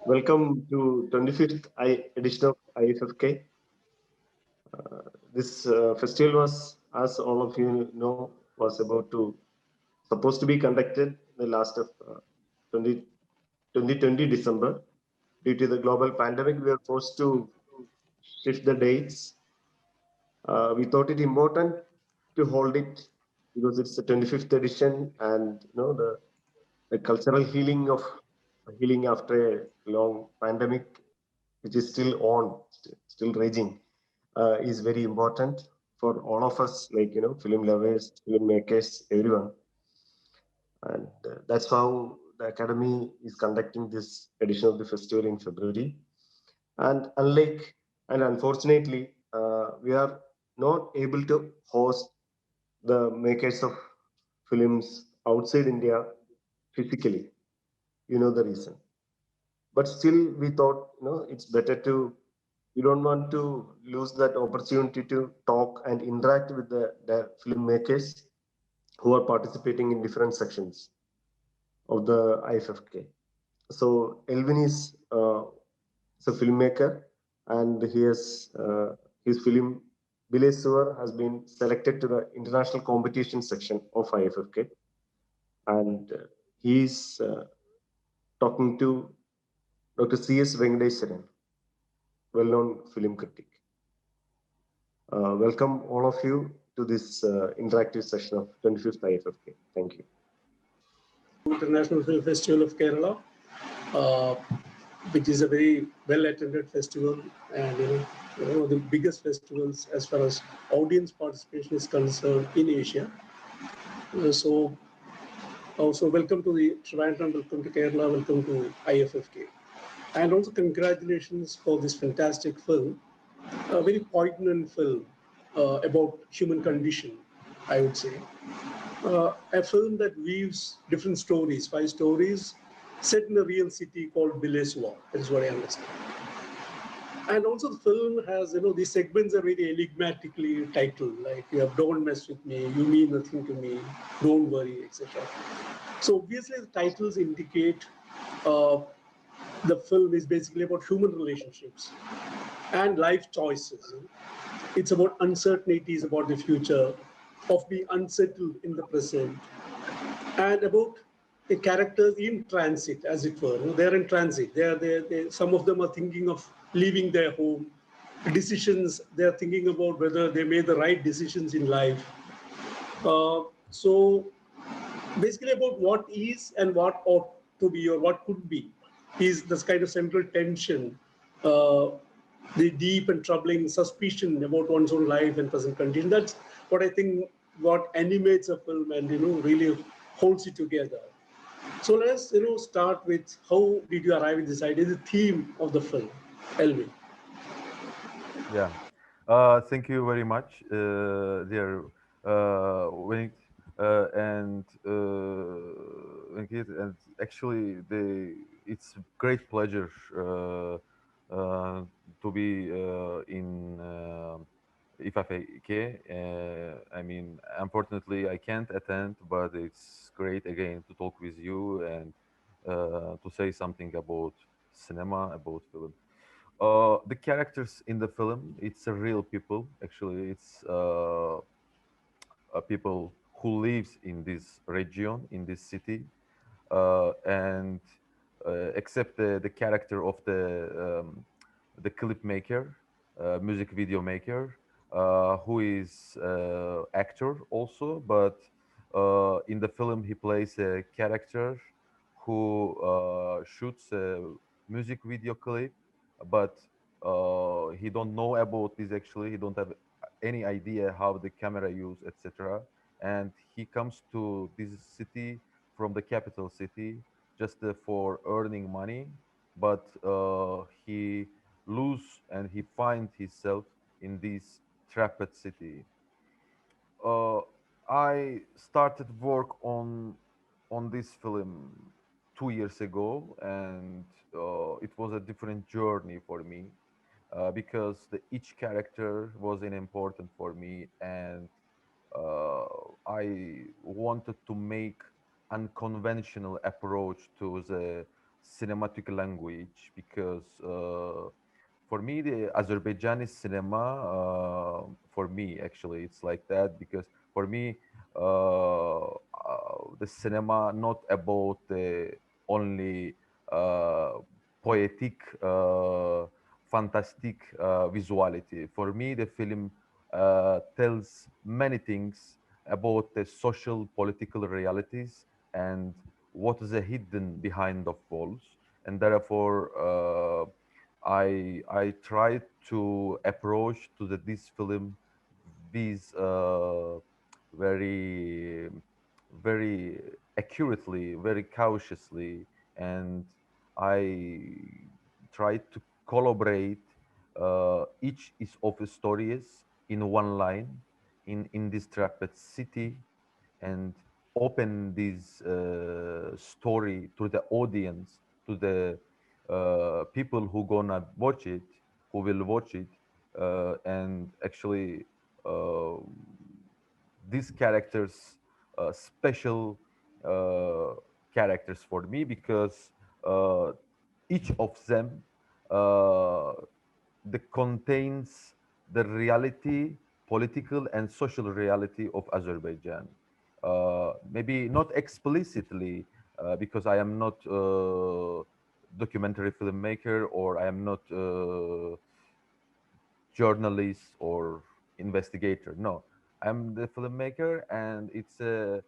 Welcome to 25th edition of IFFK. This festival was, as all of you know, was about to supposed to be conducted the last of 20, 2020 December. Due to the global pandemic, we were forced to shift the dates. We thought it important to hold it because it's the 25th edition, and the cultural healing after a long pandemic, which is still on, still raging, is very important for all of us, like film lovers, filmmakers, everyone. And that's how the Academy is conducting this edition of the festival in February. And unfortunately, we are not able to host the makers of films outside India physically. You know the reason. But still, we thought, it's better to, we don't want to lose that opportunity to talk and interact with the filmmakers who are participating in different sections of the IFFK. So Elvin is a filmmaker, and his film Bilesuvar has been selected to the international competition section of IFFK, and he's talking to Dr. C.S. Venkiteswaran, well-known film critic. Welcome all of you to this interactive session of 25th IFFK. Thank you. International Film Festival of Kerala, uh, which is a very well-attended festival and one of the biggest festivals as far as audience participation is concerned in Asia. So, also welcome to the Trivandrum, welcome to Kerala, welcome to IFFK, and also congratulations for this fantastic film, a very poignant film about human condition, I would say. A film that weaves different stories, 5 stories, set in a real city called Bilesuvar. That is what I understand. And also the film has, these segments are very enigmatically titled, like you have "Don't mess with me," "You mean nothing to me," "Don't worry," etc. So obviously the titles indicate uh, the film is basically about human relationships and life choices. It's about uncertainties about the future, of being unsettled in the present, and about the characters in transit, as it were. They're in transit. Some of them are thinking of leaving their home. Decisions, they're thinking about whether they made the right decisions in life. So basically about what is and what ought to be or what could be is this kind of central tension, uh, the deep and troubling suspicion about one's own life and present condition. That's what I think what animates a film and really holds it together. So let's start with how did you arrive at this idea, the theme of the film, Elvin. Yeah. Thank you very much, dear Wink, Venkit, and actually, it's great pleasure to be in IFFK. I mean, unfortunately, I can't attend, but it's great again to talk with you and to say something about cinema, about film. The characters in the film, it's a real people. Actually, it's people who lives in this region, in this city, and except the character of the clip maker, music video maker, who is actor also, but in the film he plays a character who shoots a music video clip, but he don't know about this actually. He don't have any idea how the camera use, etc. And he comes to this city from the capital city just for earning money, but he lose and he find himself in this trapped city. uh, I started work on this film 2 years ago, and it was a different journey for me because each character was an important for me, and uh, I wanted to make unconventional approach to the cinematic language because for me the Azerbaijani cinema, for me actually it's like that because for me the cinema not about the only uh, poetic, fantastic visuality. For me, the film tells many things about the social political realities and what is hidden behind the walls, and therefore I try to approach to this film with very very accurately, very cautiously, and I tried to collaborate each is of the stories in one line in this trapped city and open this story to the audience, to the people who gonna watch it, who will watch it, and actually uh, these characters special uh, characters for me because uh, each of them uh, contains the reality, political and social reality of Azerbaijan. Maybe not explicitly, because I am not documentary filmmaker or I am not journalist or investigator. No, I'm the filmmaker, and it's a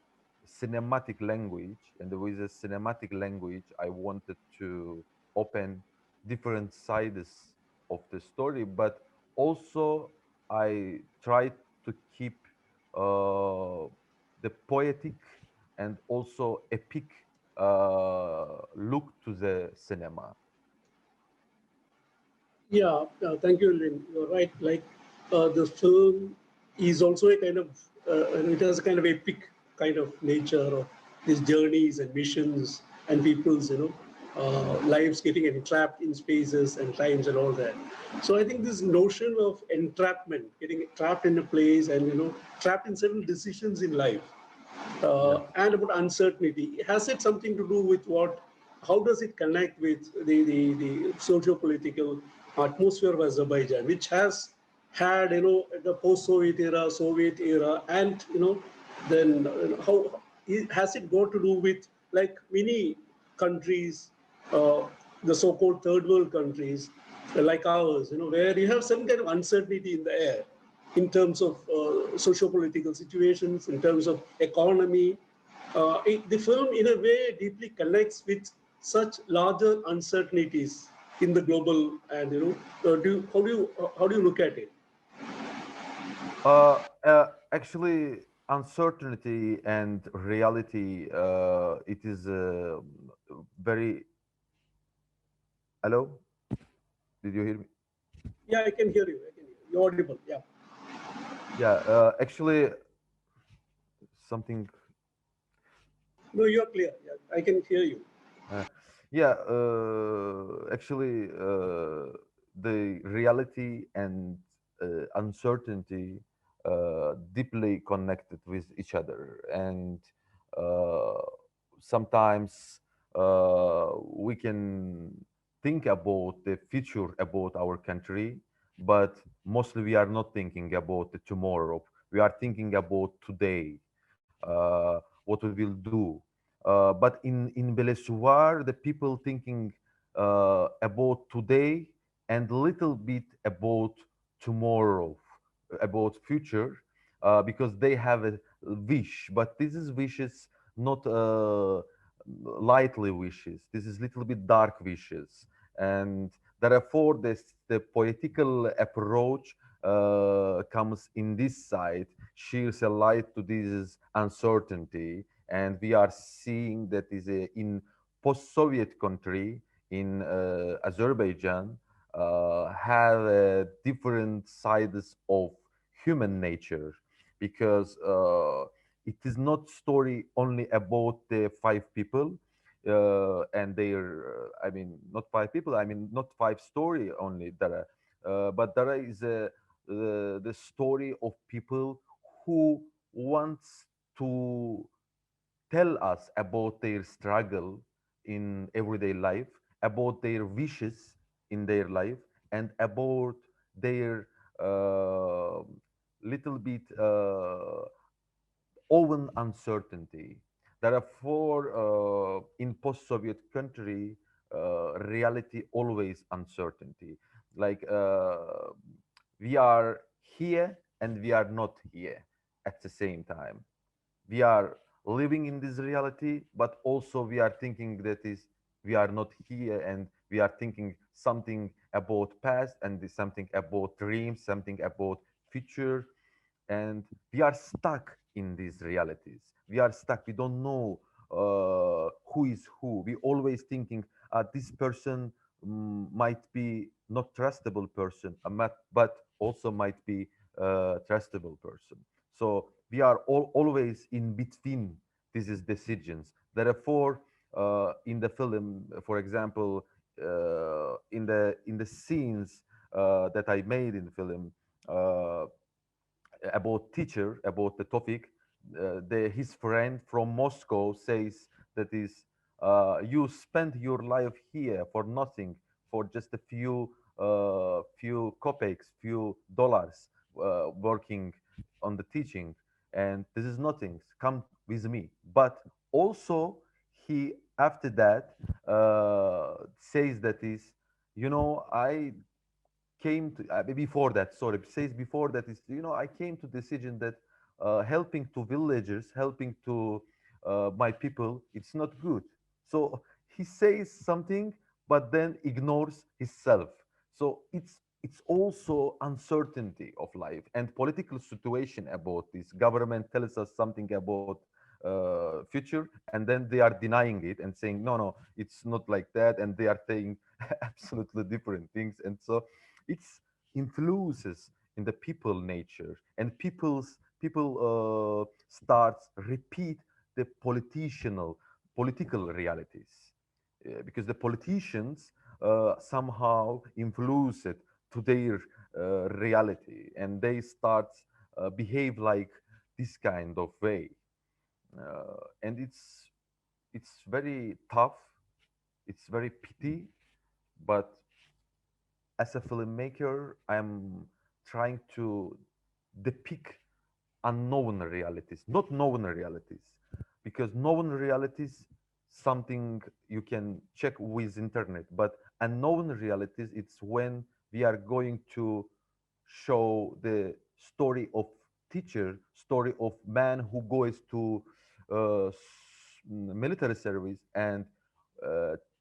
cinematic language. And with a cinematic language, I wanted to open different sides of the story, but also I tried to keep uh, the poetic and also epic look to the cinema. Yeah, thank you, Lynn. You're right. Like the film is also a kind of, it has a kind of epic kind of nature of these journeys and missions and people's, lives getting entrapped in spaces and times and all that. So I think this notion of entrapment, getting trapped in a place and trapped in certain decisions in life, Yeah. and about uncertainty. Has it something to do with what? How does it connect with the socio-political atmosphere of Azerbaijan, which has had the post-Soviet era, Soviet era, and then how has it got to do with like many countries, uh, the so-called third world countries like ours, where you have some kind of uncertainty in the air in terms of socio-political situations, in terms of economy. The film, in a way, deeply connects with such larger uncertainties in the global, and how do you look at it? Actually, uncertainty and reality, it is very. Hello? Did you hear me? Yeah, I can hear you. I can hear you. You're audible. Yeah. Yeah, actually, something. No, you're clear. Yeah, I can hear you. Uh, yeah, actually, the reality and uncertainty deeply connected with each other, and uh, sometimes we can think about the future about our country, but mostly we are not thinking about the tomorrow. We are thinking about today, what we will do. But in Bilesuvar, the people thinking about today and little bit about tomorrow, about future, because they have a wish. But this is wishes not lightly wishes. This is little bit dark wishes, and therefore the political approach comes in this side, sheers a light to this uncertainty, and we are seeing that is in post-Soviet country in Azerbaijan have different sides of human nature because it is not story only about the five people and their I mean not five people, I mean not five story only there but there is the story of people who wants to tell us about their struggle in everyday life, about their wishes in their life, and about their uh, little bit own uncertainty. Therefore, in post-Soviet country, reality always uncertainty. Like we are here and we are not here at the same time. We are living in this reality, but also we are thinking that is we are not here, and we are thinking something about past and something about dreams, something about future, and we are stuck in these realities. We are stuck. We don't know who is who. We always thinking this person might be not trustable person, but also might be trustable person. So we are always in between these decisions. Therefore, in the film, for example, in the scenes that I made in the film, uh, about teacher, about the topic, his friend from Moscow says that is, you spend your life here for nothing, for just a few kopecks, few dollars, working on the teaching, and this is nothing. Come with me. But also, he after that says that is, I came to before that, sorry, says before that is, I came to decision that helping to villagers, helping to my people, it's not good. So he says something but then ignores himself. So it's also uncertainty of life and political situation. About this government tells us something about future, and then they are denying it and saying no, no, it's not like that, and they are saying absolutely different things. And so it's influences in the people nature, and people starts repeat the political realities, because the politicians somehow influence it to their reality, and they start behave like this kind of way, and it's very tough, it's very pity, but as a filmmaker, I'm trying to depict unknown realities, not known realities, because known realities something you can check with internet, but unknown realities it's when we are going to show the story of teacher, story of man who goes to military service, and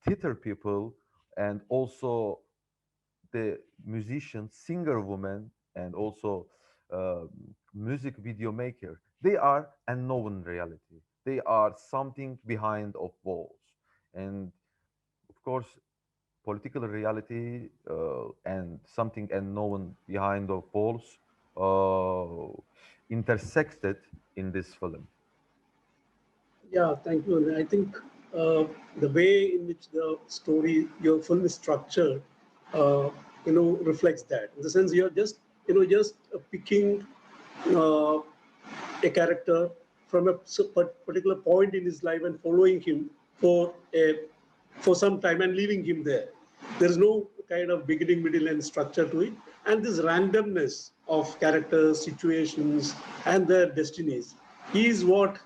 theater people, and also the musician, singer woman, and also uh, music video maker. They are unknown reality. They are something behind of walls, and of course, political reality and something unknown behind of walls intersected in this film. Yeah, thank you. And I think the way in which the story, your film is structured, uh, reflects that. In the sense, you're just, just picking uh, a character from a particular point in his life and following him for some time and leaving him there. There is no kind of beginning, middle, and structure to it. And this randomness of characters, situations, and their destinies is what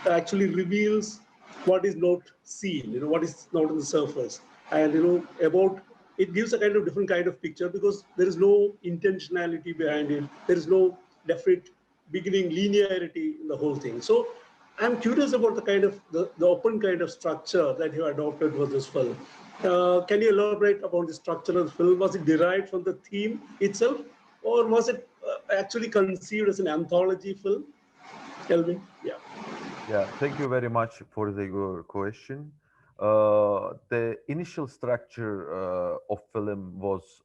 actually reveals what is not seen, what is not on the surface. And about it gives a kind of different kind of picture because there is no intentionality behind it. There is no definite beginning linearity in the whole thing. So I'm curious about the open kind of structure that you adopted for this film. Can you elaborate about the structure of the film? Was it derived from the theme itself, or was it actually conceived as an anthology film? Elvin? Yeah. Yeah, thank you very much for your question. The initial structure of film was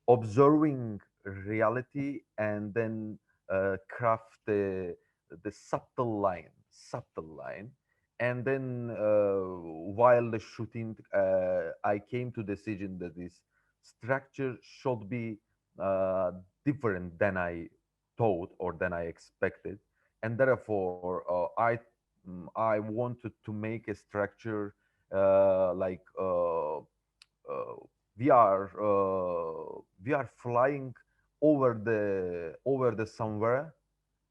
observing reality and then craft the subtle line, and then while the shooting, I came to decision that this structure should be uh, different than I thought or than I expected, and therefore I wanted to make a structure like uh, we are flying over the somewhere,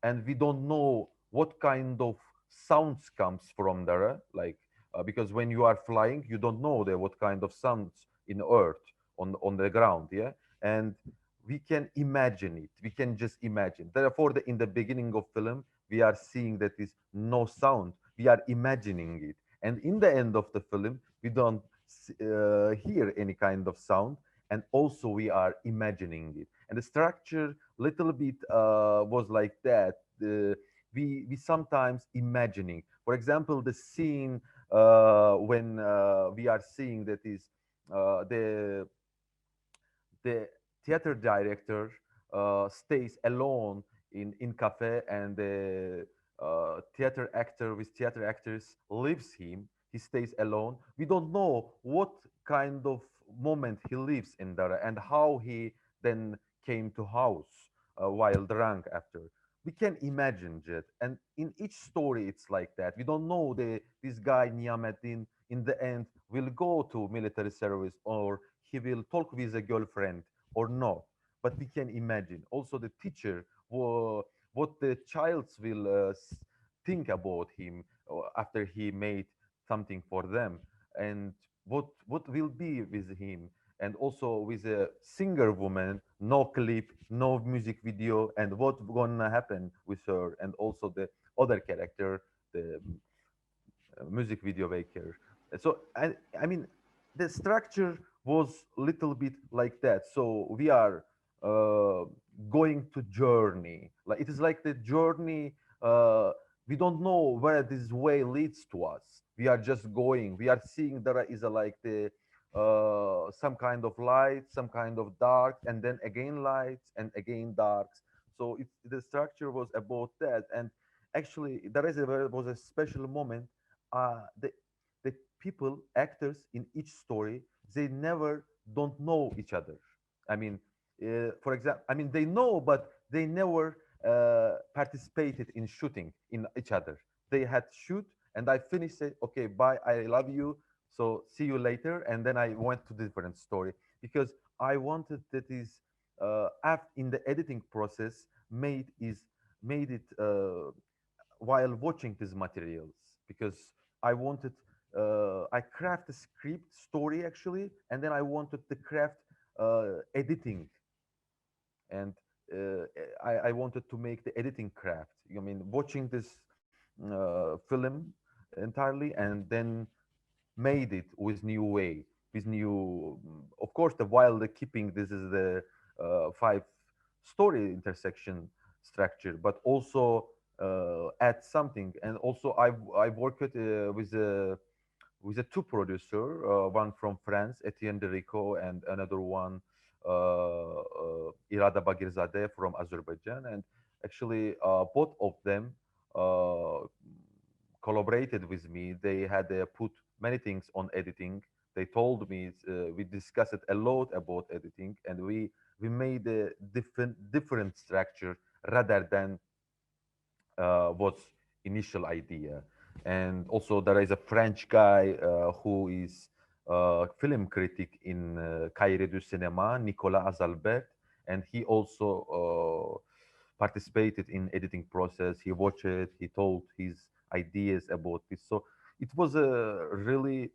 and we don't know what kind of sounds comes from there, like because when you are flying you don't know what kind of sounds in earth on the ground, yeah. And we can imagine it, we can just imagine. Therefore in the beginning of film we are seeing that is no sound, we are imagining it. And in the end of the film we don't hear any kind of sound, and also we are imagining it. And the structure little bit was like that. We sometimes imagining, for example, the scene when we are seeing that is the theater director stays alone in cafe, and the theater actors leaves him. He stays alone. We don't know what kind of moment he lives in there and how he then came to house while drunk after. We can imagine it, and in each story it's like that. We don't know this guy Niameddin in the end will go to military service, or he will talk with a girlfriend or not. But we can imagine also the teacher, what the child will think about him after he made something for them, and what will be with him. And also with a singer woman, no clip, no music video, and what gonna happen with her, and also the other character, the music video maker. So I mean, the structure was little bit like that. So we are uh, going to journey. Like it is like the journey. We don't know where this way leads to us. We are just going. We are seeing there is a like the some kind of light, some kind of dark, and then again lights and again darks. So the structure was about that. And actually, there was a special moment. The people, actors in each story, they never don't know each other. I mean, for example, I mean they know, but they never participated in shooting in each other. They had shoot, and I finished it. Okay, bye. I love you. So see you later. And then I went to different story because I wanted that is in the editing process made it while watching these materials, because I wanted I craft a script story actually, and then I wanted to craft editing, and I wanted to make the editing craft. I mean, watching this film entirely, and then made it with new way, with new, of course, the while the keeping this is the five story intersection structure, but also add something. And also I've worked with a two producer, one from France, Etienne de Rico, and another one, Irada Bagirzadeh from Azerbaijan. And actually, both of them uh, collaborated with me. They had put many things on editing. They told me we discussed a lot about editing, and we made a different structure rather than was initial idea. And also there is a French guy who is film critic in Cahiers du Cinéma, Nicolas Azalbert, and he also participated in editing process. He watched it, he told his ideas about this. So it was a really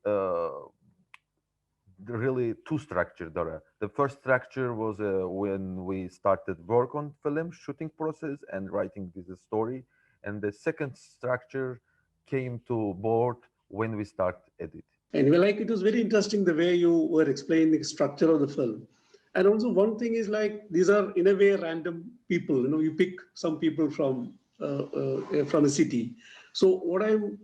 two structured there. The first structure was when we started work on film shooting process and writing this story, and the second structure came to board when we start edit. And well, like it was very interesting the way you were explaining the structure of the film. And also one thing is like these are in a way random people. You know, you pick some people from a city. So what I'm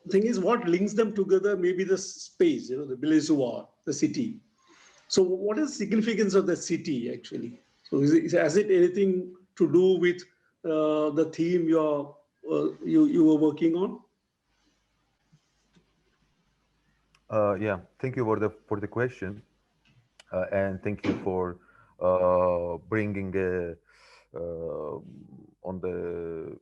thing is what links them together. Maybe the space. You know, the Bilesuvar, the city. So what is the significance of the city actually? So has it anything to do with the theme you were working on? Yeah, thank you for the question, and thank you for bringing on the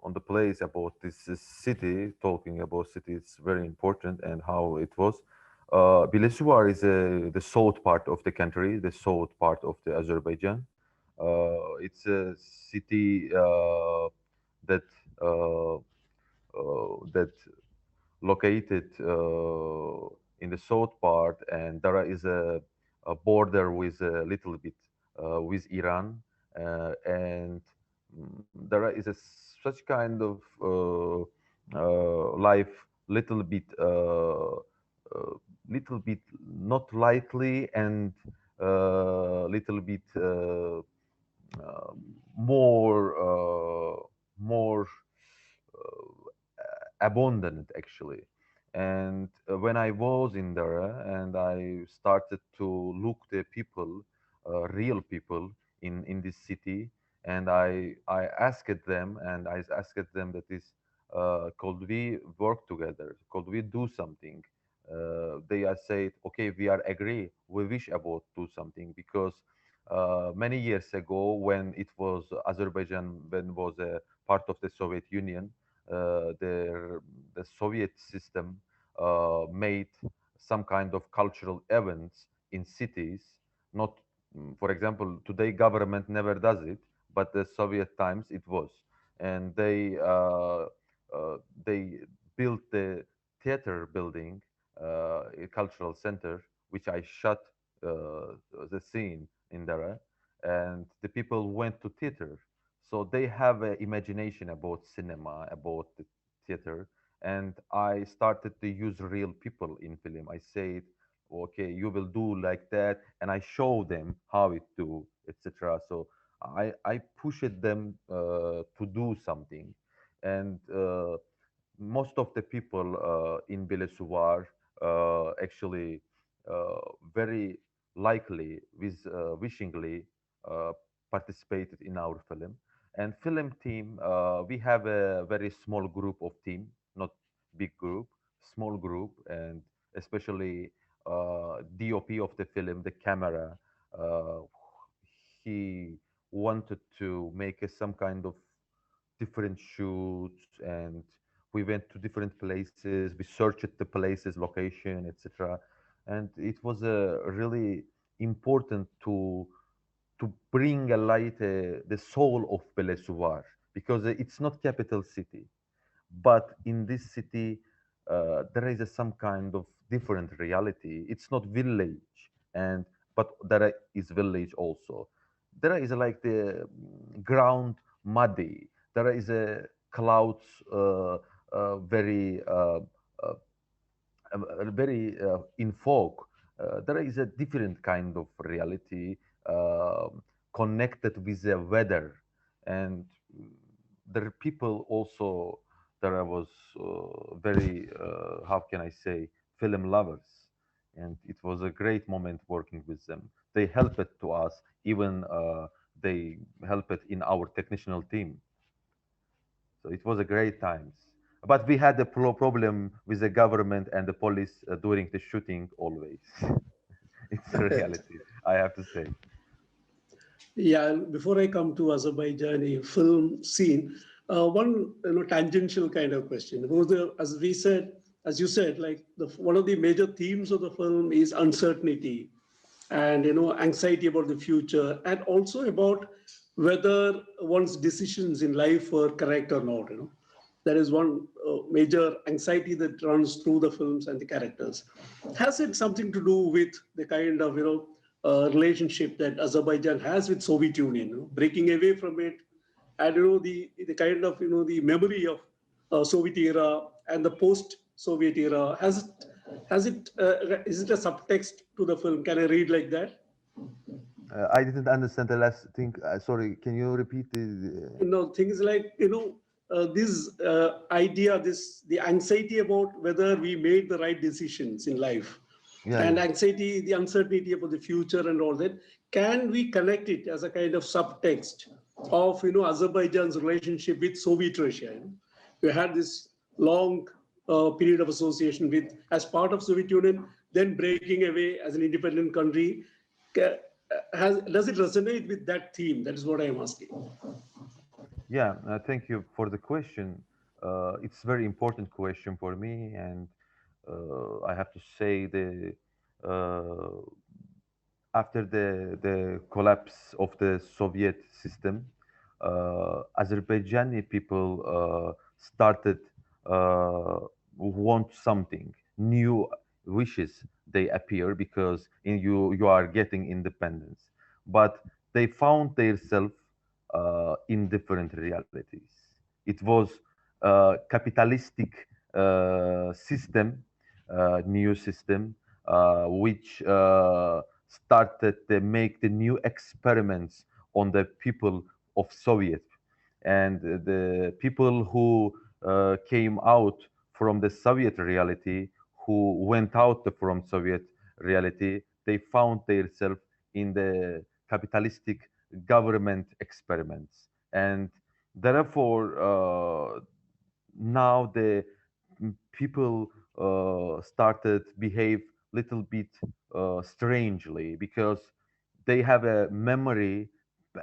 on the place about this city. Talking about city is very important and how it was. Bilesuvar is the south part of the country, the south part of the Azerbaijan. It's a city that uh, that located in the south part, and there is a border with a little bit with Iran, and there is such kind of life, little bit, little bit not lightly, and little bit uh, more abundant actually. And when I was in there and I started to look the people, real people in this city, and I asked them, and I asked them that is, could we work together? Could we do something? They are said, okay, we are agree. We wish about do something because many years ago, when it was Azerbaijan, when was a part of the Soviet Union, the Soviet system made some kind of cultural events in cities. Not, for example, today government never does it, but the Soviet times it was, and they built the theater building, a cultural center, which I shot the scene in there, and the people went to theater, so they have an imagination about cinema, about the theater. And I started to use real people in film. I said, okay, you will do like that, and I show them how it do, etc. So I pushed them to do something, and most of the people in Bilesuvar actually very likely, with wishingly, uh, participated in our film. And film team, we have a very small group of team, not big group, small group, and especially DOP of the film, the camera. Uh, he wanted to make some kind of different shoots, and we went to different places, we searched the places, location, etc. And it was really important to bring a light the soul of Bilesuvar, because it's not capital city, but in this city there is some kind of different reality. It's not village, and but there is village also. There is like the ground muddy. There is a clouds very uh, very in fog. There is a different kind of reality connected with the weather, and there are people also. There was very how can I say, film lovers, and it was a great moment working with them. They helped to us, even they helped in our technical team. So it was a great times. But we had a problem with the government and the police during the shooting always. It's a reality, I have to say. Yeah, and before I come to Azerbaijani film scene, one tangential kind of question. Because as we said, as you said, like one of the major themes of the film is uncertainty, and anxiety about the future, and also about whether one's decisions in life were correct or not. That is one major anxiety that runs through the films and the characters. Has it something to do with the kind of relationship that Azerbaijan has with Soviet Union, breaking away from it, and the kind of the memory of Soviet era and the post-Soviet era? Has it is it a subtext to the film? Can I read like that? I didn't understand the last thing. Sorry, can you repeat the? Things like this idea, the anxiety about whether we made the right decisions in life, Yeah, and yeah. anxiety, the uncertainty about the future and all that. Can we connect it as a kind of subtext of Azerbaijan's relationship with Soviet Russia? We had this long period of association with as part of Soviet Union, then breaking away as an independent country. Does it resonate with that theme? That is what I am asking. Yeah, thank you for the question. It's very important question for me, and I have to say uh, after the collapse of the Soviet system, Azerbaijani people started want something new wishes. They appear because in you are getting independence, but they found themselves in different realities. It was capitalistic system, new system, which started to make the new experiments on the people of Soviet, and the people who came out from the Soviet reality, who went out from Soviet reality, they found themselves in the capitalistic government experiments, and therefore now the people started behave little bit strangely because they have a memory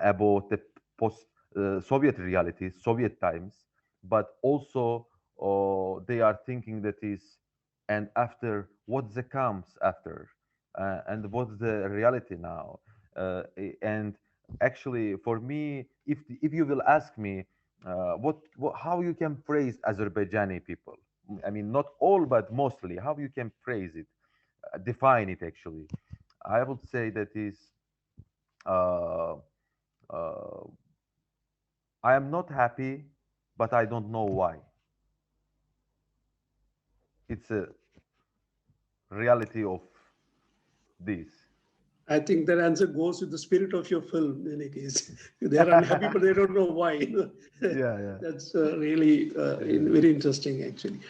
about the post Soviet reality, Soviet times, but also they are thinking that is and after what the comes after and what's the reality now and actually for me if you will ask me what how you can praise Azerbaijani people. I mean, not all, but mostly. How you can praise it, define it actually. I would say that is, uh, uh, I am not happy, but I don't know why. It's a reality of this. I think that answer goes with the spirit of your film. In any case, they're unhappy, but they don't know why. Yeah, yeah, That's really yeah, very interesting, actually.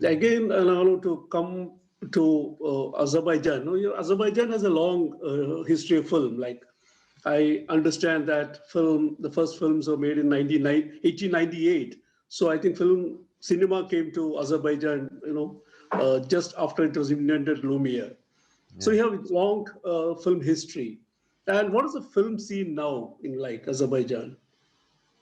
Again, now to come to Azerbaijan. No, Azerbaijan has a long history of film. Like I understand that the first films were made in 1898. So I think cinema came to Azerbaijan, just after it was invented Lumiere. So yeah. you have long film history. And what is the film scene now in like Azerbaijan?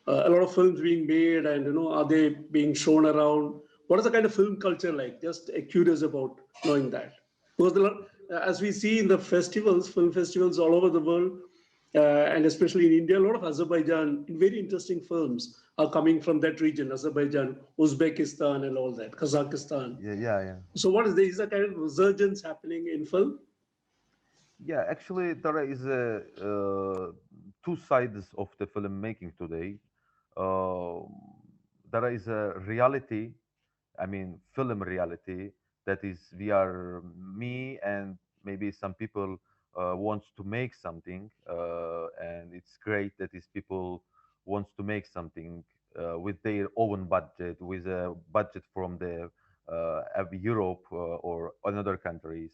A lot of films being made, and are they being shown around? What is the kind of film culture like? Just curious about knowing that. Because as we see in the festivals, film festivals all over the world, and especially in India, a lot of Azerbaijan, very interesting films are coming from that region, Azerbaijan, Uzbekistan, and all that, Kazakhstan. Yeah, yeah, yeah. So what is there? Is a kind of resurgence happening in film? Yeah, actually, there is a two sides of the filmmaking today. Uh, there is a reality, I mean, film reality that is we are me and maybe some people wants to make something, and it's great that these people wants to make something with their own budget, with a budget from the Europe or another countries.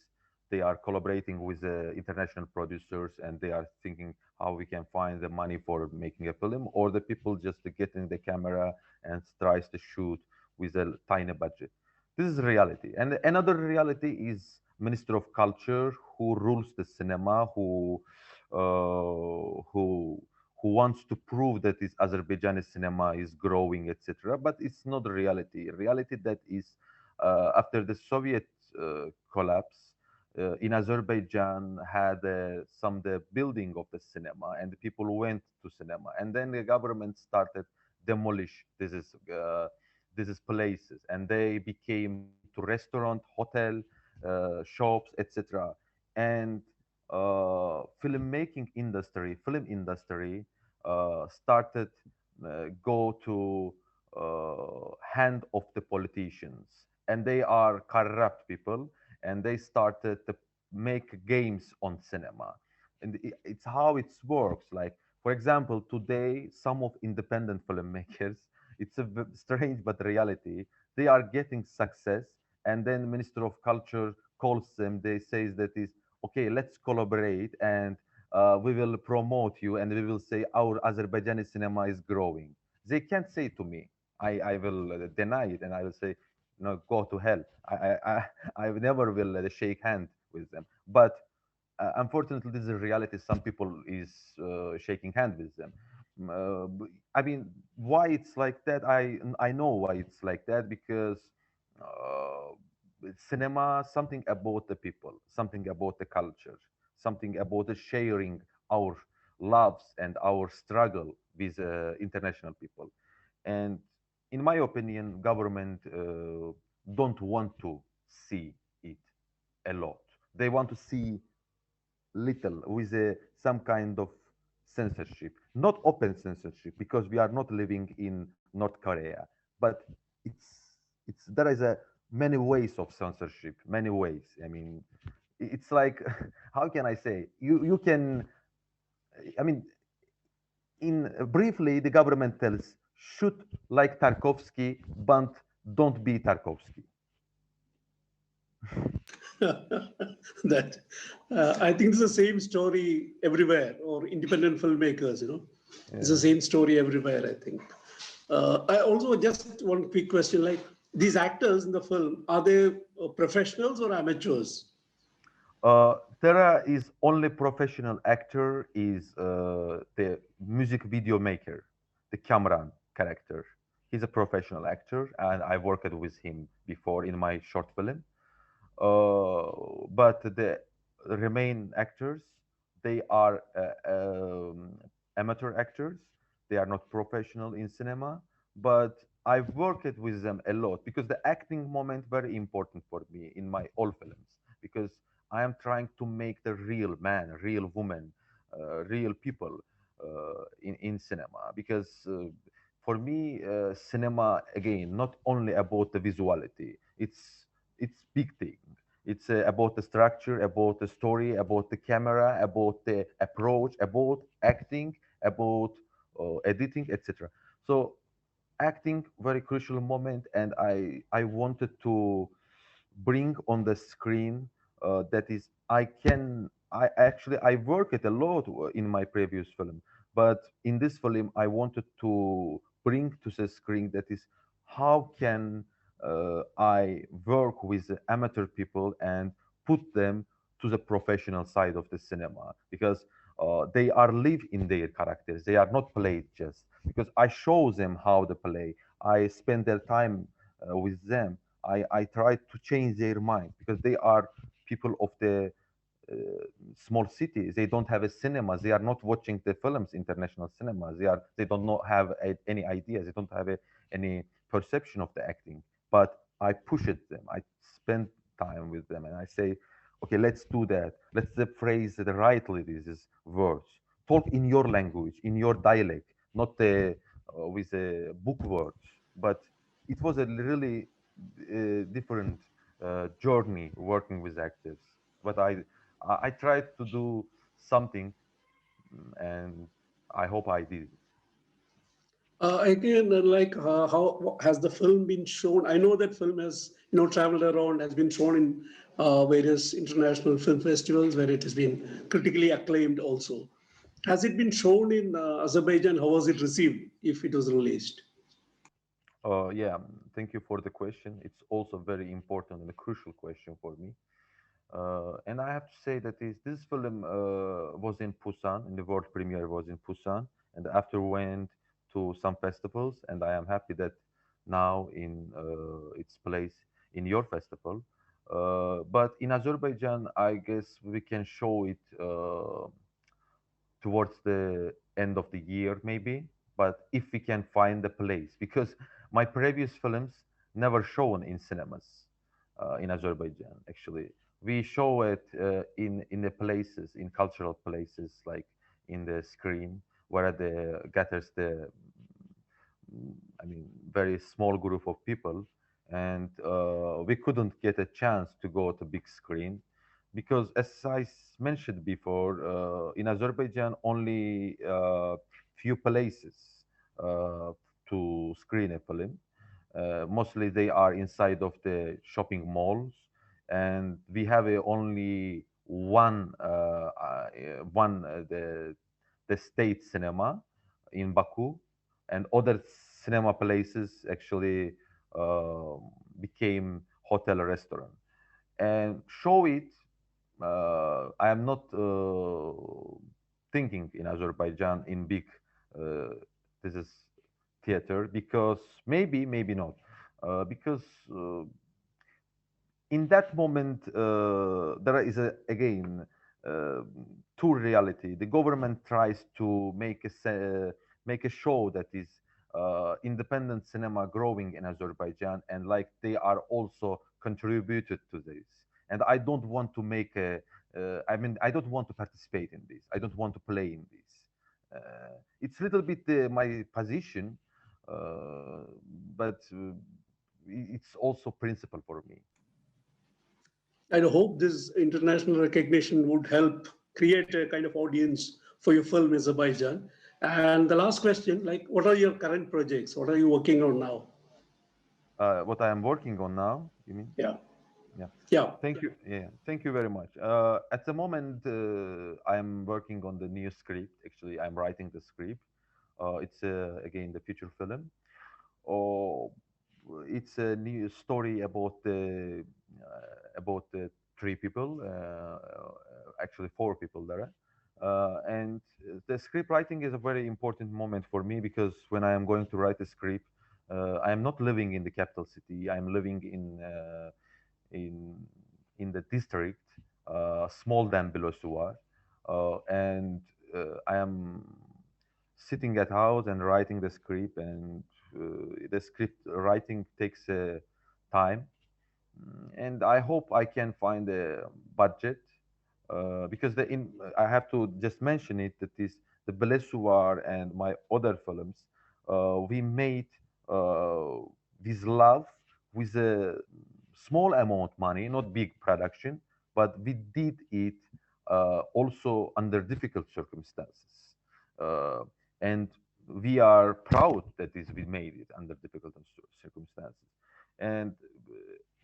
They are collaborating with international producers, and they are thinking how we can find the money for making a film, or the people just getting the camera and tries to shoot with a tiny budget. This is reality. And another reality is Minister of Culture who rules the cinema, who wants to prove that this Azerbaijani cinema is growing, etc. But it's not the reality. Reality that is after the Soviet collapse. In Azerbaijan had some the building of the cinema, and the people went to cinema, and then the government started demolish this is places, and they became to restaurant, hotel, shops, etc. And film industry started go to hand of the politicians, and they are corrupt people, and they started to make games on cinema, and it's how it works. Like for example, today some of independent filmmakers, it's a strange but reality. They are getting success, and then Minister of Culture calls them. They says that is okay. Let's collaborate, and we will promote you, and we will say our Azerbaijani cinema is growing. They can't say to me. I will deny it, and I will say, no, go to hell. I never will shake hand with them. But unfortunately, this is a reality. Some people is shaking hand with them. I mean, why it's like that? I know why it's like that because uh, cinema, something about the people, something about the culture, something about the sharing our loves and our struggle with international people. And in my opinion, government don't want to see it a lot. They want to see little with some kind of censorship, not open censorship, because we are not living in North Korea, but it's there is a many ways of censorship, many ways. I mean, it's like how can I say? You can. I mean, in briefly, the government tells shoot like Tarkovsky, but don't be Tarkovsky. That I think it's the same story everywhere, or independent filmmakers, it's the Yeah. same story everywhere, I think. I also just one quick question, like these actors in the film, are they professionals or amateurs? Tara is only professional actor is the music video maker, the Cameron character. He's a professional actor, and I worked with him before in my short film. But the remain actors, they are amateur actors. They are not professional in cinema, but I've worked with them a lot because the acting moment very important for me in my all films because I am trying to make the real man, real woman, real people in cinema because for me cinema again not only about the visuality, it's big thing. It's about the structure, about the story, about the camera, about the approach, about acting, about editing, etc. So acting very crucial moment, and I wanted to bring on the screen that is I actually I work it a lot in my previous film, but in this film I wanted to bring to the screen that is how can I work with the amateur people and put them to the professional side of the cinema because they are live in their characters, they are not played just because I show them how to play, I spend their time with them, I try to change their mind because they are people of the uh, small cities. They don't have a cinema. They are not watching the films, international cinema. They don't know, have any ideas. They don't have any perception of the acting. But I push it them. I spend time with them, and I say, okay, let's do that. Let's phrase the rightly these words. Talk in your language, in your dialect, not with book words. But it was a really different journey working with actors. But I tried to do something, and I hope I did it. Again, like how has the film been shown? I know that film has traveled around, has been shown in various international film festivals where it has been critically acclaimed. Also, has it been shown in Azerbaijan? How was it received if it was released? Yeah, thank you for the question. It's also very important and a crucial question for me. And I have to say that this film was in Busan, and the world premiere was in Busan, and after went to some festivals, and I am happy that now in its place in your festival. But in Azerbaijan, I guess we can show it towards the end of the year, maybe. But if we can find a place, because my previous films never shown in cinemas in Azerbaijan. Actually, we show it in the places, in cultural places, like in the screen where the gathers the I mean, very small group of people, and we couldn't get a chance to go to big screen because, as mentioned before, in Azerbaijan only few places uh, to screen a film. Mostly they are inside of the shopping malls, and we have only the state cinema in Baku, and other cinema places actually uh, became hotel restaurant and show it. I am not thinking in Azerbaijan in big this is theater, because maybe not, because in that moment there is again uh, two reality. The government tries to make a show that is independent cinema growing in Azerbaijan, and like they are also contributed to this. And I don't want to make a I mean, I don't want to participate in this. I don't want to play in this. It's a little bit my position, uh, but it's also principle for me. I hope this international recognition would help create a kind of audience for your film Azerbaijan. And the last question, like, what are your current projects? What are you working on now? What I am working on now, you mean? Yeah, Yeah. yeah. Thank you. Yeah, thank you very much. At the moment, I am working on the new script. Actually, I'm writing the script. It's again the feature film. Or it's a new story about the three people, actually four people there. And the script writing is a very important moment for me, because when I am going to write a script, I am not living in the capital city. I am living in in the district, small than Bilesuvar, and I am sitting at house and writing the script, and the script writing takes time. And I hope I can find a budget, because I have to just mention it, that is the Bilesuvar and my other films, we made uh, with love, with a small amount money, not big production, but we did it also under difficult circumstances. Uh, and we are proud that is we made it under difficult circumstances. And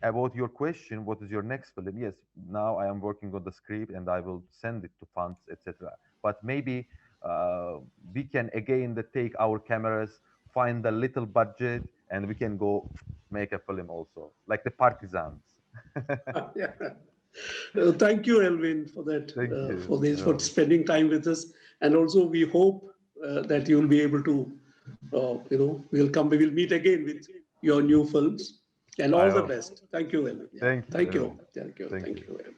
about your question, what is your next film? Yes, now I am working on the script and I will send it to funds, etc. But maybe uh, we can again take our cameras, find a little budget, and we can go make a film also, like the Partisans. Yeah. Thank you, Elvin, for that, Thank you. for spending time with us. And also, we hope that you will be able to, we will meet again with your new films. And I all the hope. best. Thank you, Elvin. Yeah. Thank you, Thank Elvin. you. Thank you. Thank Thank you. you.